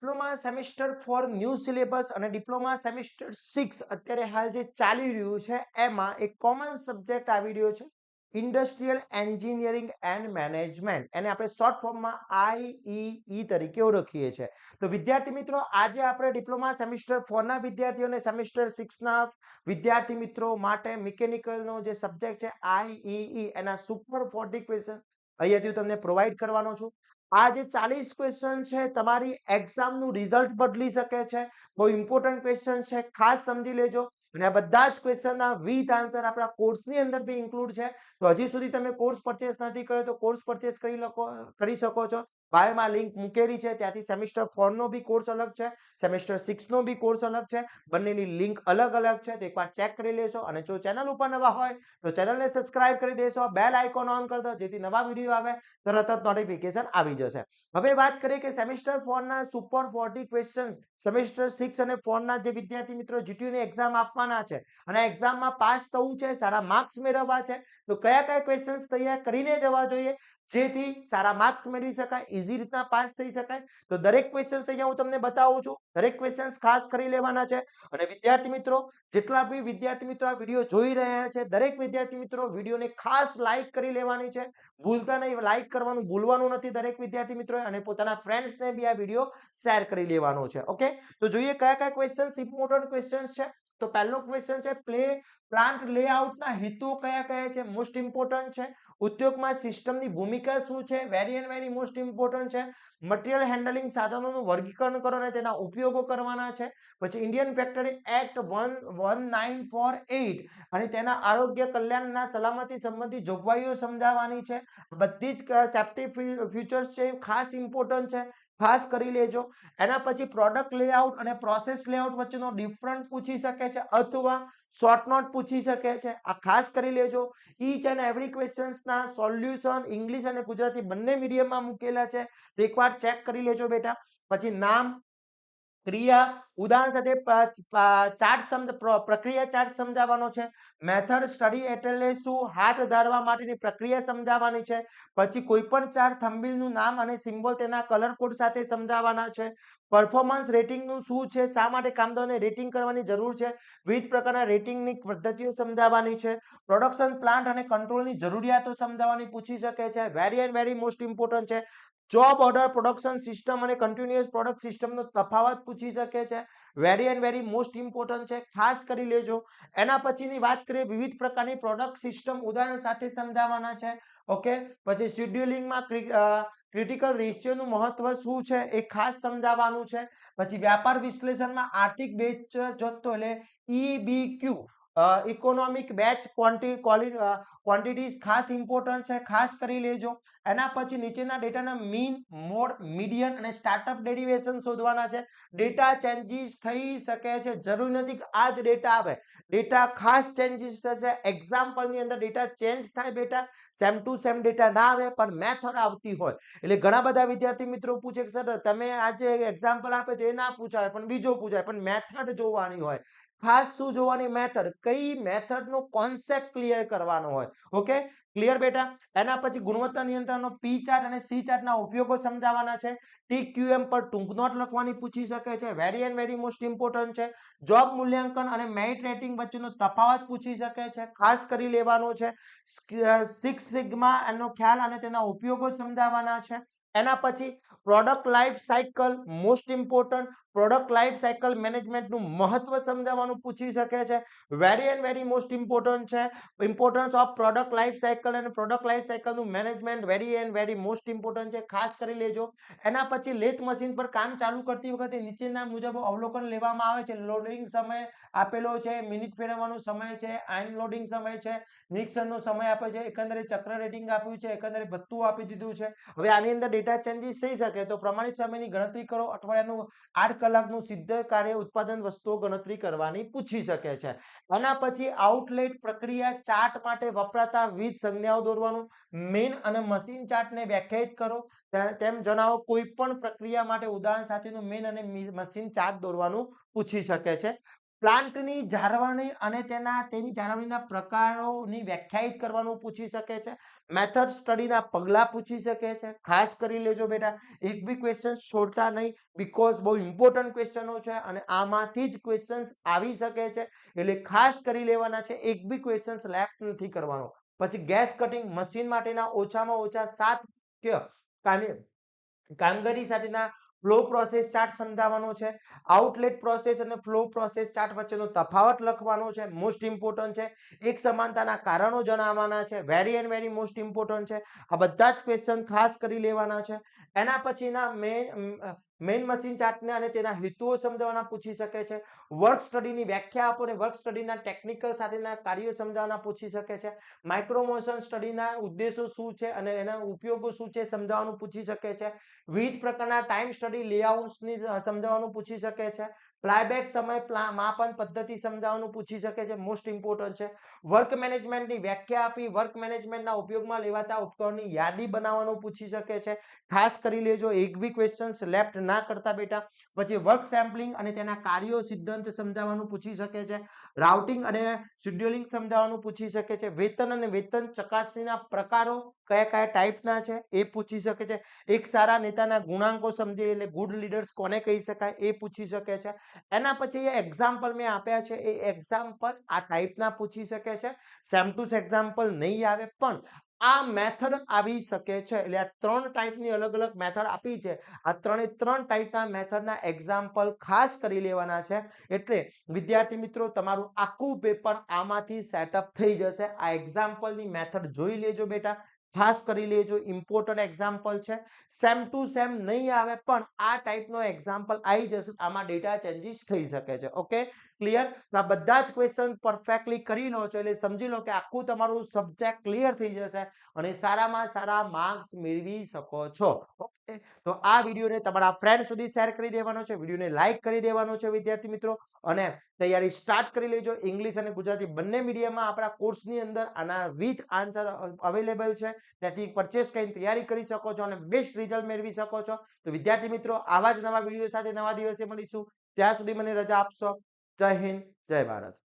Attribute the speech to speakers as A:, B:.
A: Diploma semester 4 new syllabus અને diploma semester 6 અત્યારે હાલ જે ચાલી રહ્યું છે એમાં એક કોમન સબ્જેક્ટ આવી રહ્યો છે ઇન્ડસ્ટ્રીયલ એન્જિનિયરિંગ એન્ડ મેનેજમેન્ટ, એને આપણે શોર્ટ ફોર્મમાં IEE તરીકે ઓળખીએ છીએ. તો વિદ્યાર્થી મિત્રો, આજે આપણે ડિપ્લોમા સેમિસ્ટર 4 ના વિદ્યાર્થીઓ અને સેમિસ્ટર 6 ના વિદ્યાર્થી મિત્રો માટે મિકેનિકલનો જે સબ્જેક્ટ છે IEE એના સુપર 40 ક્વેશ્ચન અહીંયાથી હું તમને પ્રોવાઈડ કરવાનો છું. આ જે 40 ક્વેશ્ચન છે તમારી એક્ઝામનું રિઝલ્ટ બદલી શકે છે. બહુ ઇમ્પોર્ટન્ટ ક્વેશ્ચન છે, ખાસ સમજી લેજો. અને આ બધા જ ક્વેશ્ચનના વિથ આન્સર આપણા કોર્સની અંદર બી ઇન્ક્લુડ છે. તો હજી સુધી તમે કોર્સ પરચેસ નથી કર્યો તો કોર્સ પરચેસ કરી શકો છો. બાયોમાં લિંક મૂકેલી છે, ત્યાંથી સેમિસ્ટર 4 નો બી કોર્સ અલગ છે, સેમિસ્ટર 6 નો બી કોર્સ અલગ છે. બંનેની લિંક અલગ અલગ છે, તો એકવાર ચેક કરી લેશો. અને જો ચેનલ ઉપર નવા હોય તો ચેનલને સબસ્ક્રાઇબ કરી દેશો, બેલ આઇકોન ઓન કરી દો જેથી નવા વિડીયો આવે તરત જ નોટિફિકેશન આવી જશે. હવે વાત કરીએ કે સેમિસ્ટર 4 ના સુપર 40 ક્વેશ્ચન્સ સેમિસ્ટર 6 અને 4 ના જે વિદ્યાર્થી મિત્રો GTU ની એક્ઝામ આપવાના છે અને એક્ઝામમાં પાસ થવું છે, સારા માર્ક્સ મેળવવા છે, તો કયા કયા ક્વેશ્ચન્સ તૈયાર કરીને જવા જોઈએ જેથી સારા માર્ક્સ મેળવી શકાય, ઈઝી રીતના પાસ થઈ શકાય. તો દરેક ક્વેશ્ચન્સ અહીંયા હું તમને બતાવું છું. દરેક ક્વેશ્ચન્સ ખાસ કરી લેવાના છે. અને વિદ્યાર્થી મિત્રો, જેટલા બી વિદ્યાર્થી મિત્રો આ વિડીયો જોઈ રહ્યા છે, દરેક વિદ્યાર્થી મિત્રો વિડીયોને ખાસ લાઈક કરી લેવાની છે. ભૂલતા નહીં, લાઈક કરવાનું ભૂલવાનું નથી દરેક વિદ્યાર્થી મિત્રો, અને પોતાના ફ્રેન્ડ્સને બી આ વિડીયો શેર કરી લેવાનો છે. ઓકે, તો જોઈએ કયા કયા ક્વેશ્ચન્સ ઇમ્પોર્ટન્ટ ક્વેશ્ચન્સ છે. તો પહેલો ક્વેશ્ચન છે પ્લાન્ટ લેઆઉટના હેતુઓ કયા કયા છે, મોસ્ટ ઇમ્પોર્ટન્ટ છે. ઉદ્યોગમાં સિસ્ટમની ભૂમિકા શું છે, very and very most important છે. મટીરિયલ હેન્ડલિંગ સાધનોનું વર્ગીકરણ કરો અને તેના ઉપયોગો કરવાના છે. પછી ઇન્ડિયન ફેક્ટરી એક્ટ 1948 અને તેના આરોગ્ય કલ્યાણના સલામતી સંબંધી જોગવાઈઓ સમજાવવાની છે. બધી જ સેફ્ટી ફીચર્સ છે, ખાસ ઇમ્પોર્ટન્ટ છે, ખાસ કરી લેજો. એના પછી પ્રોડક્ટ લેઆઉટ અને પ્રોસેસ લેઆઉટ વચ્ચેનો ડિફરન્સ પૂછી શકે છે અથવા શોર્ટ નોટ પૂછી શકે છે. આ ખાસ કરી લેજો. ઈચ એન્ડ એવરી ક્વેશ્ચન્સના સોલ્યુશન ઇંગ્લિશ અને ગુજરાતી બંને મીડિયમમાં મૂકેલા છે, તો એકવાર ચેક કરી લેજો બેટા. પછી નામ, ક્રિયા, ઉદાહરણ સાથે ચાર્ટ પ્રક્રિયા ચાર્ટ સમજાવવાનો છે. મેથડ સ્ટડી એટલે શું, હાથ ધારવા માટેની પ્રક્રિયા સમજાવવાની છે. પછી કોઈ પણ ચાર્ટ થંબનેલનું નામ અને સિમ્બોલ તેના કલર કોડ સાથે સમજાવવાના છે. પરફોર્મન્સ રેટિંગનું શું છે, શા માટે કામદારોને રેટિંગ કરવાની જરૂર છે, વિવિધ પ્રકારના રેટિંગની પદ્ધતિઓ સમજાવવાની છે. પ્રોડક્શન પ્લાન્ટ અને કંટ્રોલની જરૂરિયાતો સમજાવવાની પૂછી શકે છે, very and very most important છે. જોબ ઓર્ડર પ્રોડક્શન સિસ્ટમ અને કન્ટિન્યુઅસ પ્રોડક્ટ સિસ્ટમનો તફાવત પૂછી શકે છે, very and very most important છે, ખાસ કરી લેજો. એના પછીની વાત કરીએ વિવિધ પ્રકારની પ્રોડક્ટ સિસ્ટમ ઉદાહરણ સાથે સમજાવવાના છે. ઓકે, પછી શેડ્યુલિંગમાં ક્રિટિકલ રેશિયોનું મહત્વ શું છે એ ખાસ સમજાવવાનું છે. પછી વ્યાપાર વિશ્લેષણમાં આર્થિક બેચ જથ્થો એટલે EBQ ઇકોનોમિક બેચ ક્વોન્ટિટીઝ ખાસ ઇમ્પોર્ટન્ટ છે, ખાસ કરી લેજો. એના પછી નીચેના ડેટાના મીન, મોડ, મીડિયન અને સ્ટાર્ટઅપ ડેરિવેશન શોધવાના છે. ડેટા ચેન્જીસ થઈ શકે છે, જરૂરી નથી કે આ જ ડેટા આવે, ડેટા ખાસ ચેન્જીસ થશે. એક્ઝામ્પલની અંદર ડેટા ચેન્જ થાય બેટા, સેમ ટુ સેમ ડેટા ના આવે પણ મેથડ આવતી હોય. એટલે ઘણા બધા વિદ્યાર્થી મિત્રો પૂછે કે સર તમે આજે એક્ઝામ્પલ આપે તો એ ના પૂછાય પણ બીજો પૂછાય, પણ મેથડ જોવાની હોય. ખાસ શું જોવાની, મેથડ, કઈ મેથડનો કોન્સેપ્ટ ક્લિયર કરવાનો હોય. ઓકે, ક્લિયર બેટા. એના પછી ગુણવત્તા નિયંત્રણનો P ચાર્ટ અને C ચાર્ટના ઉપયોગો સમજાવવાના છે. TQM પર ટૂંક નોટ લખવાની પૂછી શકે છે, very and very most important છે. જોબ મૂલ્યાંકન અને મેરિટ રેટિંગ વચ્ચેનો તફાવત પૂછી શકે છે, ખાસ કરી લેવાનો છે. સિક્સ સિગ્મા એનો ખ્યાલ અને તેના ઉપયોગો સમજાવવાના છે. એના પછી product life cycle most important, product life cycle મેનેજમેન્ટનું મહત્વ સમજાવવાનું પૂછી શકે છે, very and very most important છે. Importance of product life cycle અને પ્રોડક્ટ લાઈફ સાયકલનું management very and very most important છે, ખાસ કરી લેજો. એના પછી લેથ મશીન પર કામ ચાલુ કરતી વખતે નીચેના મુજબ અવલોકન લેવામાં આવે છે. લોડિંગ સમય આપેલો છે, મિનિટ ફેરવવાનો સમય છે, અનલોડિંગ સમય છે, નિરીક્ષણનો સમય આપે છે, એકંદરે ચક્ર રેટિંગ આપ્યું છે, એકંદરે ભથ્થું આપી દીધું છે. હવે આની અંદર ડેટા ચેન્જીસ થઈ શકે તો પ્રમાણિત સમયની ગણતરી કરો, અઠવાડિયાનું 8 કલાકનું સિદ્ધ કાર્ય ઉત્પાદન વસ્તુઓ ગણતરી કરવાની પૂછી શકે છે. આના પછી આઉટલેટ પ્રક્રિયા ચાર્ટ માટે વપરાતા વિવિધ સંજ્ઞાઓ દોરવાનું, મેઇન અને મશીન ચાર્ટને વ્યાખ્યાયિત કરો. તેમ જણાવો, કોઈ પણ પ્રક્રિયા માટે ઉદાહરણ સાથેનું મેઇન અને મશીન ચાર્ટ દોરવાનું પૂછી શકે છે. પ્લાન્ટની જાળવણી અને તેની જાળવણીના પ્રકારોની વ્યાખ્યાયિત કરવાનું પૂછી શકે છે. મેથડ સ્ટડીના પગલા પૂછી શકે છે. ખાસ કરી લેજો બેટા, એક બી ક્વેશ્ચન છોડતા નહીં, બીકોઝ બહુ ઇમ્પોર્ટન્ટ ક્વેશ્ચનો છે અને આમાંથી જ ક્વેશ્ચન્સ આવી શકે છે, એટલે ખાસ કરી લેવાના છે. એક બી ક્વેશ્ચન્સ લેફ્ટ નથી કરવાનો. પછી ગેસ કટિંગ મશીન માટેના ઓછામાં ઓછા 7 કામગીરી સાથેના ફ્લો પ્રોસેસ ચાર્ટ સમજાવવાનો છે. આઉટલેટ પ્રોસેસ અને ફ્લો પ્રોસેસ ચાર્ટ વચ્ચેનો તફાવત લખવાનો છે. મોસ્ટ ઇમ્પોર્ટન્ટ છે. એક સમાનતાના કારણો જણાવવાના છે. Very and very most important છે. આ બધા જ ક્વેશ્ચન ખાસ કરી લેવાના છે. એના પછીના મેઇન મશીન ચાર્ટને અને તેના હેતુઓ સમજાવવાના પૂછી શકે છે. વર્ક સ્ટડીની વ્યાખ્યા આપો અને વર્ક સ્ટડીના ટેકનિકલ સાથેના કાર્યો સમજાવવાના પૂછી શકે છે. માઇક્રોમોશન સ્ટડીના ઉદ્દેશો શું છે અને એના ઉપયોગો શું છે સમજાવવાનું પૂછી શકે છે. વિવિધ પ્રકારના ટાઈમ સ્ટડી લેઆઉટ્સની સમજાવવાનું પૂછી શકે છે. પ્લાયબેક સમય માપન પદ્ધતિ સમજાવવાનું પૂછી શકે છે. મોસ્ટ ઇમ્પોર્ટન્ટ છે. વર્ક મેનેજમેન્ટની વ્યાખ્યા આપી વર્ક મેનેજમેન્ટના ઉપયોગમાં લેવાતા ઉપકરણોની યાદી બનાવવાનું પૂછી શકે છે. ખાસ કરી લેજો, એક બી ક્વેશ્ચન્સ લેફ્ટ ના કરતા બેટા. પછી વર્ક સેમ્પલિંગ અને તેના કાર્યો સિદ્ધાંત સમજાવવાનું પૂછી શકે છે. રાઉટિંગ અને શેડ્યુલિંગ સમજાવવાનું પૂછી શકે છે. વેતન અને વેતન ચકાસણીના પ્રકારો કયા કયા ટાઈપના છે એ પૂછી શકે છે. એક સારા નેતાના ગુણાંકો સમજે એટલે ગુડ લીડર્સ કોને કહી શકાય એ પૂછી શકે છે. એના પછી એક્ઝામ્પલ મેં આપ્યા છે, એ એક્ઝામ્પલ આ ટાઈપના પૂછી શકે છે. સેમ ટુ એક્ઝામ્પલ નહીં આવે પણ આ મેથડ આવી શકે છે. એટલે આ 3 ટાઈપની અલગ અલગ મેથડ આપી છે. આ 3 ટાઈપના મેથડના એક્ઝામ્પલ ખાસ કરી લેવાના છે. એટલે વિદ્યાર્થી મિત્રો, તમારું આખું પેપર આમાંથી સેટઅપ થઈ જશે. આ એક્ઝામ્પલની મેથડ જોઈ લેજો બેટા, ખાસ કરી લેજો. ઇમ્પોર્ટન્ટ એક્ઝામ્પલ છે. સેમ ટુ સેમ નહીં આવે પણ આ ટાઈપનો એક્ઝામ્પલ આવી જશે. આમાં ડેટા ચેન્જીસ થઈ શકે છે. Okay, clear? આ બધા જ ક્વેશ્ચન પરફેક્ટલી કરી લો છો એટલે સમજી લો કે આખું તમારું સબ્જેક્ટ ક્લિયર થઈ જશે અને સારામાં સારા માર્ક્સ મેળવી શકો છો. ઓકે, તો આ વિડીયોને તમારા ફ્રેન્ડ સુધી શેર કરી દેવાનો છે, વિડીયોને લાઈક કરી દેવાનો છે વિદ્યાર્થી મિત્રો, અને તૈયારી સ્ટાર્ટ કરી લેજો. ઇંગ્લિશ અને ગુજરાતી બંને મીડિયમમાં આપણા કોર્સની અંદર આના વિથ આન્સર અવેલેબલ છે. ત્યાંથી પરચેસ કરીને તૈયારી કરી શકો છો અને બેસ્ટ રિઝલ્ટ મેળવી શકો છો. તો વિદ્યાર્થી મિત્રો, આવા જ નવા વિડીયો સાથે નવા દિવસે મળીશું. ત્યાં સુધી મને રજા આપશો. જય હિન્દ, જય ભારત.